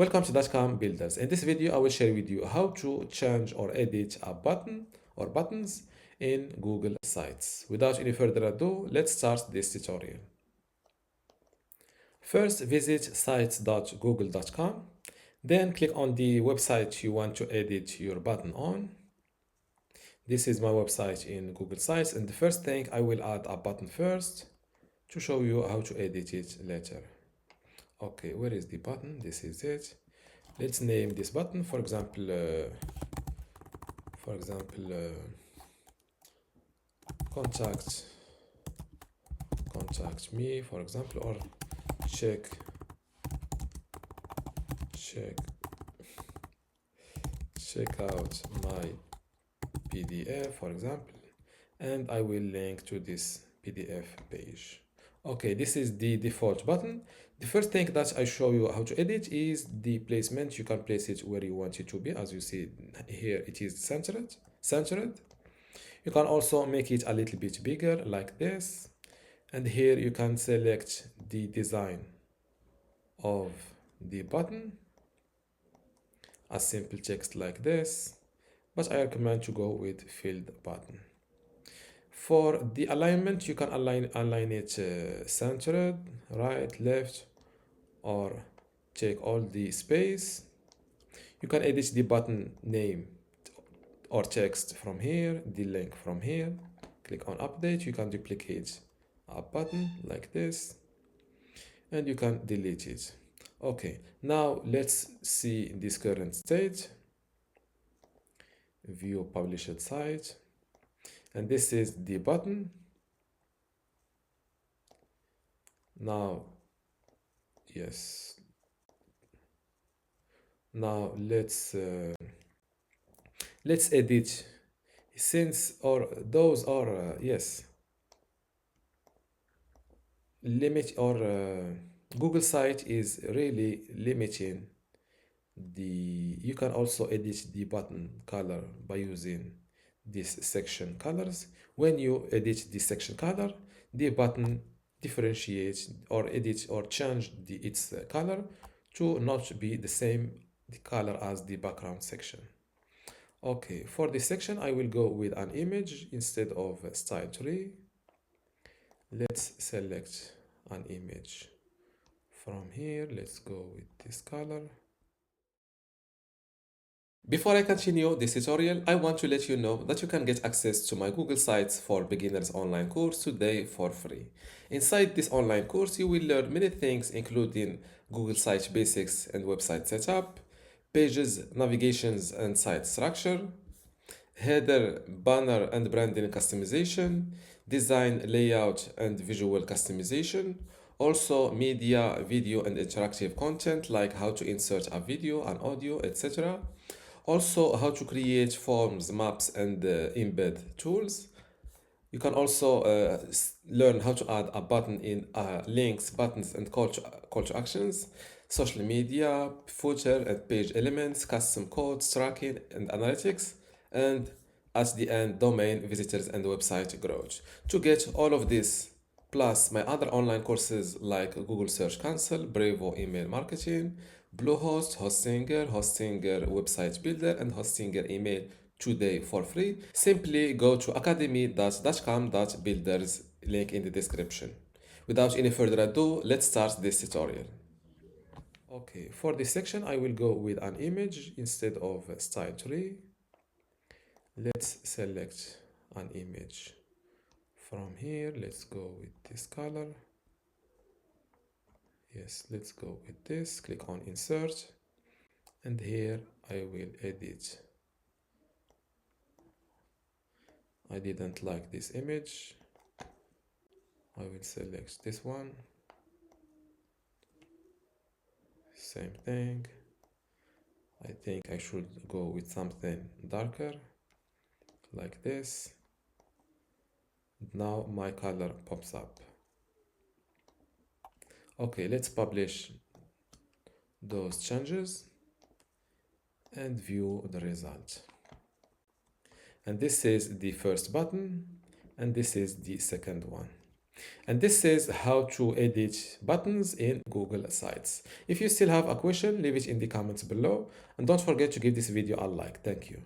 Welcome to dotcom builders. In this video, I will share with you how to change or edit a button or buttons in Google Sites. Without any further ado, let's start this tutorial. First, visit sites.google.com. Then click on the website you want to edit your button on. This is my website in Google Sites, and the first thing, I will add a button first to show you how to edit it later. Okay, where is the button? This is it. Let's name this button, for example, contact me, for example, or check out my PDF, for example, and I will link to this PDF page. Okay, this is the default button. The first thing that I show you how to edit is the placement. You can place it where you want it to be. As you see here, it is centered. You can also make it a little bit bigger like this. And here you can select the design of the button, a simple text like this, but I recommend to go with filled button. For the alignment, you can align it centered, right, left, or take all the space. You can edit the button name or text from here, the link from here. Click on update. You can duplicate a button like this, and you can delete it. Okay, now let's see this current state. View published site, and this is the button. Now, yes. Now let's edit, since or those are yes, limit or Google site is really limiting the. You can also edit the button color by using this section colors. When you edit the section color, the button differentiates or edit or change its color to not be the same color as the background section. Okay, for this section, I will go with an image instead of a style tree. Let's select an image from here. Let's go with this color. Before I continue this tutorial, I want to let you know that you can get access to my Google Sites for Beginners online course today for free. Inside this online course, you will learn many things including Google Site basics and website setup, pages, navigations and site structure, header, banner and branding customization, design, layout and visual customization, also media, video and interactive content like how to insert a video and audio, etc. Also how to create forms, maps and embed tools. You can also learn how to add a button in links, buttons and call to actions, social media, footer and page elements, custom codes, tracking and analytics, and at the end, domain, visitors and website growth. To get all of this, plus my other online courses like Google Search Console, Brevo email marketing, Bluehost, Hostinger website builder, and Hostinger email today for free, simply go to academy.dotcom.builders, link in the description. Without any further ado, let's start this tutorial. Okay, for this section, I will go with an image instead of a style tree. Let's select an image from here. Let's go with this color. Yes, let's go with this. Click on insert, and here I will edit. I didn't like this image. I will select this one. Same thing. I think I should go with something darker like this. Now my color pops up. Okay, let's publish those changes and view the result. And this is the first button, and this is the second one. And this is how to edit buttons in Google Sites. If you still have a question, leave it in the comments below. And don't forget to give this video a like. Thank you.